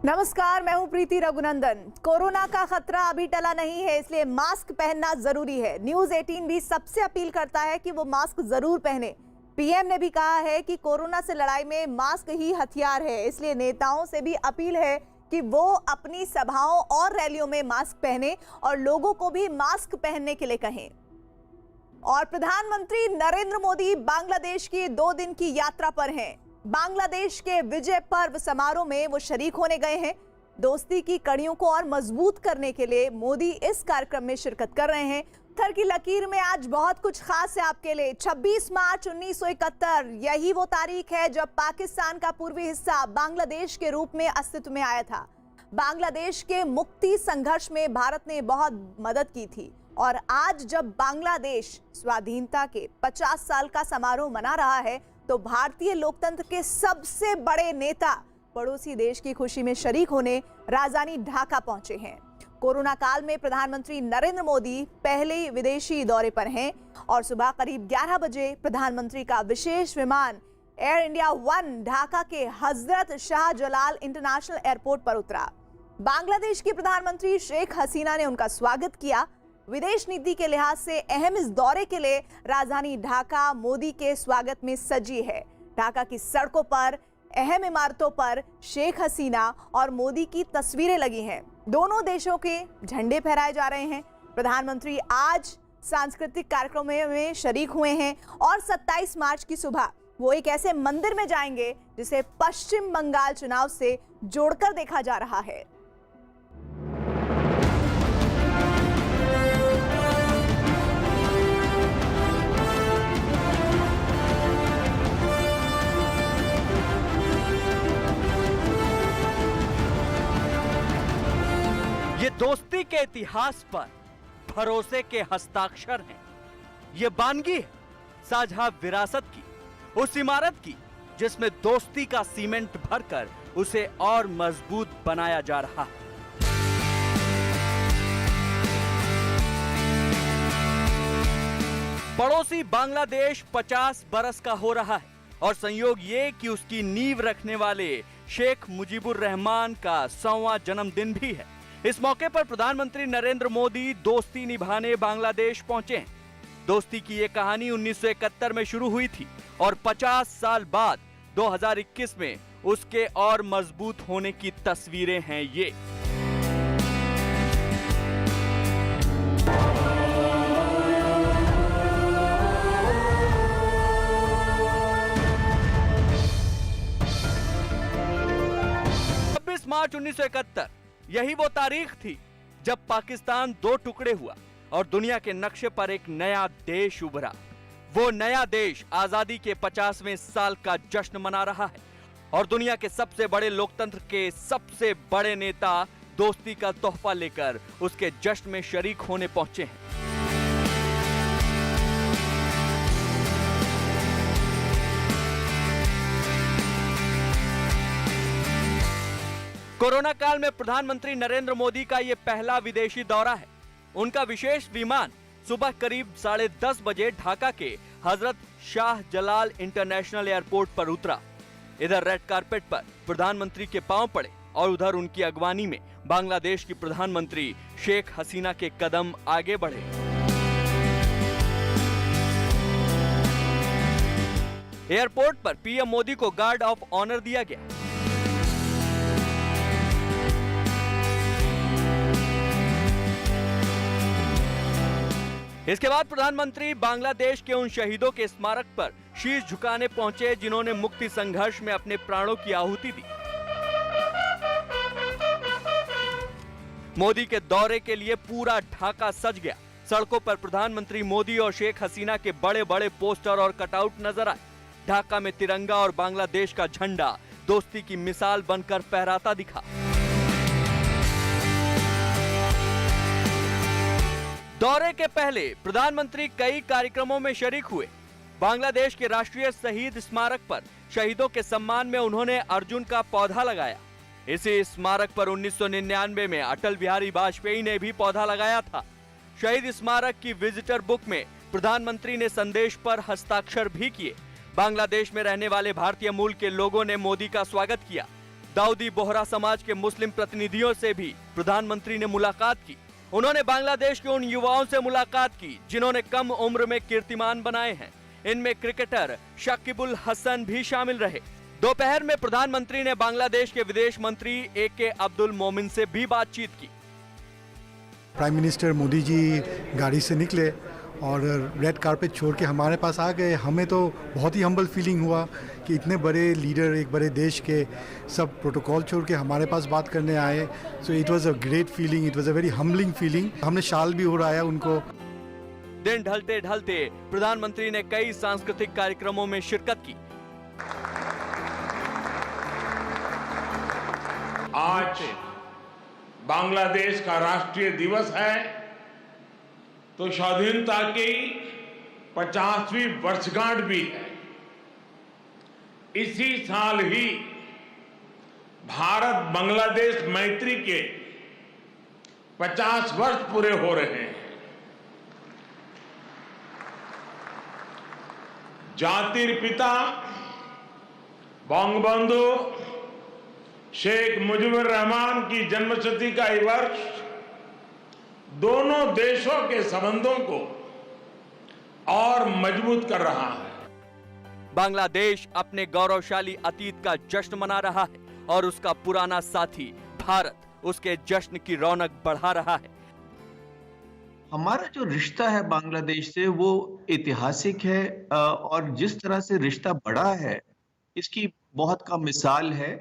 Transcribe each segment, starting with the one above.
नमस्कार, मैं हूं प्रीति रघुनंदन। कोरोना का खतरा अभी टला नहीं है, इसलिए मास्क पहनना जरूरी है। न्यूज 18 भी सबसे अपील करता है कि वो मास्क जरूर पहने। पीएम ने भी कहा है कि कोरोना से लड़ाई में मास्क ही हथियार है, इसलिए नेताओं से भी अपील है कि वो अपनी सभाओं और रैलियों में मास्क पहने और लोगों को भी मास्क पहनने के लिए कहें। और प्रधानमंत्री नरेंद्र मोदी बांग्लादेश की 2 दिन की यात्रा पर हैं। बांग्लादेश के विजय पर्व समारोह में वो शरीक होने गए हैं। दोस्ती की कड़ियों को और मजबूत करने के लिए मोदी इस कार्यक्रम में शिरकत कर रहे हैं। पत्थर की लकीर में आज बहुत कुछ खास है आपके लिए। 26 मार्च 1971 यही वो तारीख है जब पाकिस्तान का पूर्वी हिस्सा बांग्लादेश के रूप में अस्तित्व में आया था। बांग्लादेश के मुक्ति संघर्ष में भारत ने बहुत मदद की थी और आज जब बांग्लादेश स्वाधीनता के 50 साल का समारोह मना रहा है तो भारतीय लोकतंत्र के सबसे बड़े नेता पड़ोसी देश की खुशी में शरीक होने राजधानी ढाका पहुंचे हैं। कोरोना काल में प्रधानमंत्री नरेंद्र मोदी पहले विदेशी दौरे पर हैं और सुबह करीब 11 बजे प्रधानमंत्री का विशेष विमान एयर इंडिया 1 ढाका के हजरत शाहजलाल इंटरनेशनल एयरपोर्ट पर उतरा। बांग्लादेश की प्रधानमंत्री शेख हसीना ने उनका स्वागत किया। विदेश नीति के लिहाज से अहम इस दौरे के लिए राजधानी ढाका मोदी के स्वागत में सजी है। ढाका की सड़कों पर, अहम इमारतों पर शेख हसीना और मोदी की तस्वीरें लगी हैं। दोनों देशों के झंडे फहराए जा रहे हैं। प्रधानमंत्री आज सांस्कृतिक कार्यक्रमों में शरीक हुए हैं और 27 मार्च की सुबह वो एक ऐसे मंदिर में जाएंगे जिसे पश्चिम बंगाल चुनाव से जोड़कर देखा जा रहा है। ये दोस्ती के इतिहास पर भरोसे के हस्ताक्षर हैं। ये बानगी है साझा विरासत की, उस इमारत की जिसमें दोस्ती का सीमेंट भरकर उसे और मजबूत बनाया जा रहा है। पड़ोसी बांग्लादेश 50 बरस का हो रहा है और संयोग ये कि उसकी नींव रखने वाले शेख मुजीबुर रहमान का 100वां जन्मदिन भी है। इस मौके पर प्रधानमंत्री नरेंद्र मोदी दोस्ती निभाने बांग्लादेश पहुंचे हैं। दोस्ती की ये कहानी 1971 में शुरू हुई थी और 50 साल बाद 2021 में उसके और मजबूत होने की तस्वीरें हैं ये। मार्च 1971 यही वो तारीख थी जब पाकिस्तान 2 टुकड़े हुआ और दुनिया के नक्शे पर एक नया देश उभरा। वो नया देश आजादी के 50वें साल का जश्न मना रहा है और दुनिया के सबसे बड़े लोकतंत्र के सबसे बड़े नेता दोस्ती का तोहफा लेकर उसके जश्न में शरीक होने पहुंचे हैं। कोरोना काल में प्रधानमंत्री नरेंद्र मोदी का यह पहला विदेशी दौरा है। उनका विशेष विमान सुबह करीब 10:30 बजे ढाका के हजरत शाहजलाल इंटरनेशनल एयरपोर्ट पर उतरा। इधर रेड कारपेट पर प्रधानमंत्री के पांव पड़े और उधर उनकी अगवानी में बांग्लादेश की प्रधानमंत्री शेख हसीना के कदम आगे बढ़े। एयरपोर्ट पर पीएम मोदी को गार्ड ऑफ ऑनर दिया गया। इसके बाद प्रधानमंत्री बांग्लादेश के उन शहीदों के स्मारक पर शीश झुकाने पहुंचे जिन्होंने मुक्ति संघर्ष में अपने प्राणों की आहुति दी। मोदी के दौरे के लिए पूरा ढाका सज गया। सड़कों पर प्रधानमंत्री मोदी और शेख हसीना के बड़े बड़े पोस्टर और कटआउट नजर आए। ढाका में तिरंगा और बांग्लादेश का झंडा दोस्ती की मिसाल बनकर फहराता दिखा। दौरे के पहले प्रधानमंत्री कई कार्यक्रमों में शरीक हुए। बांग्लादेश के राष्ट्रीय शहीद स्मारक पर शहीदों के सम्मान में उन्होंने अर्जुन का पौधा लगाया। इसी स्मारक पर 1999 में अटल बिहारी वाजपेयी ने भी पौधा लगाया था। शहीद स्मारक की विजिटर बुक में प्रधानमंत्री ने संदेश पर हस्ताक्षर भी किए। बांग्लादेश में रहने वाले भारतीय मूल के लोगों ने मोदी का स्वागत किया। दाऊदी बोहरा समाज के मुस्लिम प्रतिनिधियों से भी प्रधानमंत्री ने मुलाकात की। उन्होंने बांग्लादेश के उन युवाओं से मुलाकात की जिन्होंने कम उम्र में कीर्तिमान बनाए हैं। इनमें क्रिकेटर शकीबुल हसन भी शामिल रहे। दोपहर में प्रधानमंत्री ने बांग्लादेश के विदेश मंत्री AK अब्दुल मोमिन से भी बातचीत की। प्राइम मिनिस्टर मोदी जी गाड़ी से निकले और रेड कारपेट छोड़ के हमारे पास आ गए। हमें तो बहुत ही हम्बल फीलिंग हुआ कि इतने बड़े लीडर एक बड़े देश के सब प्रोटोकॉल छोड़ के हमारे पास बात करने आए। So it was a great feeling, it was a very humbling feeling. हमने शाल भी उड़ाया उनको। दिन ढलते ढलते प्रधानमंत्री ने कई सांस्कृतिक कार्यक्रमों में शिरकत की। आज बांग्लादेश का राष्ट्रीय दिवस है तो स्वाधीनता की 50वीं वर्षगांठ भी है। इसी साल ही भारत बांग्लादेश मैत्री के 50 वर्ष पूरे हो रहे हैं। जातिर पिता बंगबंधु शेख मुजीबुर रहमान की जन्मशती का ये वर्ष दोनों देशों के संबंधों को और मजबूत कर रहा है। बांग्लादेश अपने गौरवशाली अतीत का जश्न मना रहा है और उसका पुराना साथी भारत उसके जश्न की रौनक बढ़ा रहा है। हमारा जो रिश्ता है बांग्लादेश से वो ऐतिहासिक है और जिस तरह से रिश्ता बढ़ा है इसकी बहुत कम मिसाल है।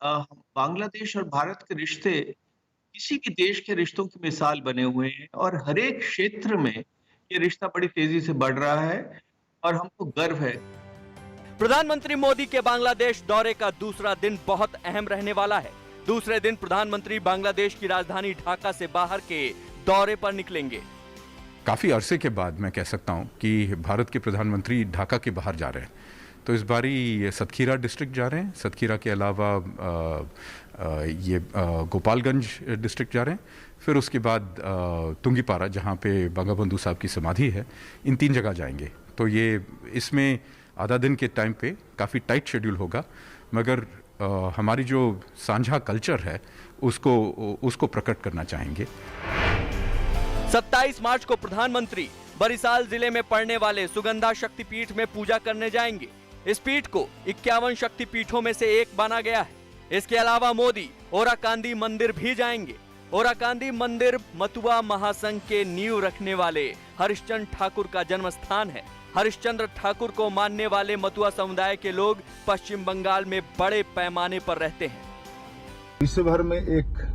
बांग्लादेश और भारत के रिश्ते किसी भी देश के रिश्तों की मिसाल बने हुए हैं और हर एक क्षेत्र में ये रिश्ता बड़ी तेजी से बढ़ रहा है और हमको गर्व है। प्रधानमंत्री मोदी के बांग्लादेश दौरे का दूसरा दिन बहुत अहम रहने वाला है। दूसरे दिन प्रधानमंत्री बांग्लादेश की राजधानी ढाका से बाहर के दौरे पर निकलेंगे। काफी अरसे के बाद मैं कह सकता हूं कि भारत के प्रधानमंत्री ढाका के बाहर जा रहे हैं। तो इस बारी सतखीरा डिस्ट्रिक्ट जा रहे हैं। सतखीरा के अलावा ये गोपालगंज डिस्ट्रिक्ट जा रहे हैं। फिर उसके बाद तुंगीपारा जहाँ पे बंगबंधु साहब की समाधि है, इन 3 जगह जाएंगे। तो ये इसमें आधा दिन के टाइम पे काफ़ी टाइट शेड्यूल होगा, मगर हमारी जो साझा कल्चर है उसको प्रकट करना चाहेंगे। 27 मार्च को प्रधानमंत्री बरिसाल जिले में पड़ने वाले सुगंधा शक्तिपीठ में पूजा करने जाएंगे। इस पीठ को 51 शक्तिपीठों में से एक माना गया है। इसके अलावा मोदी ओराकांदी मंदिर भी जाएंगे। ओराकांदी मंदिर मतुआ महासंघ के नींव रखने वाले हरिश्चंद्र ठाकुर का जन्म स्थान है। हरिश्चंद्र ठाकुर को मानने वाले मतुआ समुदाय के लोग पश्चिम बंगाल में बड़े पैमाने पर रहते हैं। विश्व भर में एक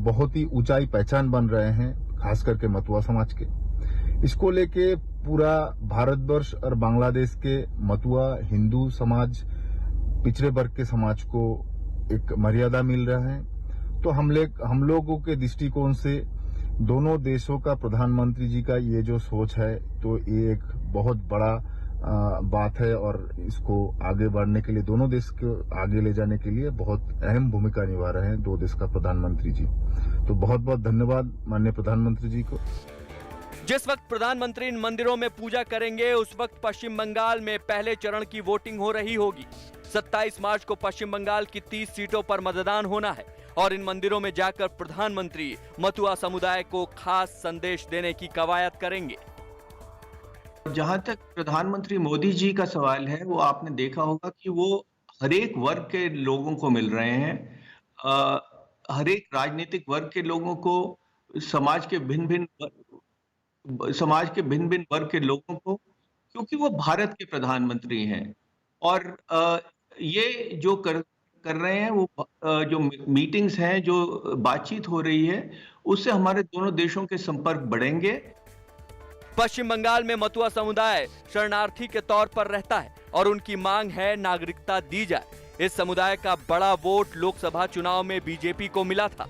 बहुत ही ऊंचाई पहचान बन रहे हैं, खास करके मतुआ समाज के। इसको लेके पूरा भारतवर्ष और बांग्लादेश के मतुआ हिंदू समाज, पिछड़े वर्ग के समाज को एक मर्यादा मिल रहा है। तो हम लोगों के दृष्टिकोण से दोनों देशों का प्रधानमंत्री जी का ये जो सोच है, तो ये एक बहुत बड़ा बात है और इसको आगे बढ़ने के लिए, दोनों देश को आगे ले जाने के लिए बहुत अहम भूमिका निभा रहे हैं दो देश का प्रधानमंत्री जी। तो बहुत बहुत धन्यवाद माननीय प्रधानमंत्री जी को। जिस वक्त प्रधानमंत्री इन मंदिरों में पूजा करेंगे उस वक्त पश्चिम बंगाल में पहले चरण की वोटिंग हो रही होगी। 27 मार्च को पश्चिम बंगाल की 30 सीटों पर मतदान होना है और इन मंदिरों में जाकर प्रधानमंत्री मतुआ समुदाय को खास संदेश देने की कवायद करेंगे। जहां तक प्रधानमंत्री मोदी जी का सवाल है, वो आपने देखा होगा कि वो हर एक वर्ग के लोगों को मिल रहे हैं, हर एक राजनीतिक वर्ग के लोगों को, समाज के भिन्न भिन्न वर्ग के लोगों को, क्योंकि वो भारत के प्रधानमंत्री हैं। और ये जो कर रहे हैं, वो जो मीटिंग्स हैं, जो बातचीत हो रही है, उससे हमारे दोनों देशों के संपर्क बढ़ेंगे। पश्चिम बंगाल में मतुआ समुदाय शरणार्थी के तौर पर रहता है और उनकी मांग है नागरिकता दी जाए। इस समुदाय का बड़ा वोट लोकसभा चुनाव में बीजेपी को मिला था।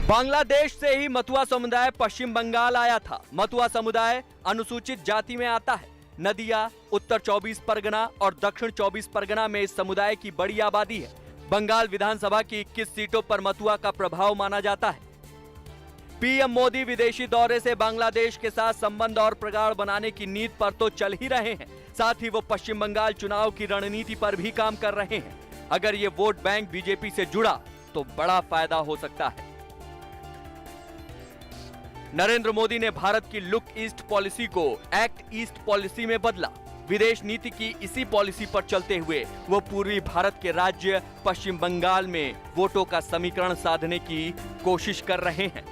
बांग्लादेश से ही मतुआ समुदाय पश्चिम बंगाल आया था। मतुआ समुदाय अनुसूचित जाति में आता है। नदिया, उत्तर 24 परगना और दक्षिण 24 परगना में इस समुदाय की बड़ी आबादी है। बंगाल विधानसभा की 21 सीटों पर मतुआ का प्रभाव माना जाता है। पीएम मोदी विदेशी दौरे से बांग्लादेश के साथ संबंध और प्रगाढ़ बनाने की नीति पर तो चल ही रहे हैं, साथ ही वो पश्चिम बंगाल चुनाव की रणनीति पर भी काम कर रहे हैं। अगर ये वोट बैंक बीजेपी से जुड़ा तो बड़ा फायदा हो सकता है। नरेंद्र मोदी ने भारत की लुक ईस्ट पॉलिसी को एक्ट ईस्ट पॉलिसी में बदला। विदेश नीति की इसी पॉलिसी पर चलते हुए वो पूर्वी भारत के राज्य पश्चिम बंगाल में वोटों का समीकरण साधने की कोशिश कर रहे हैं।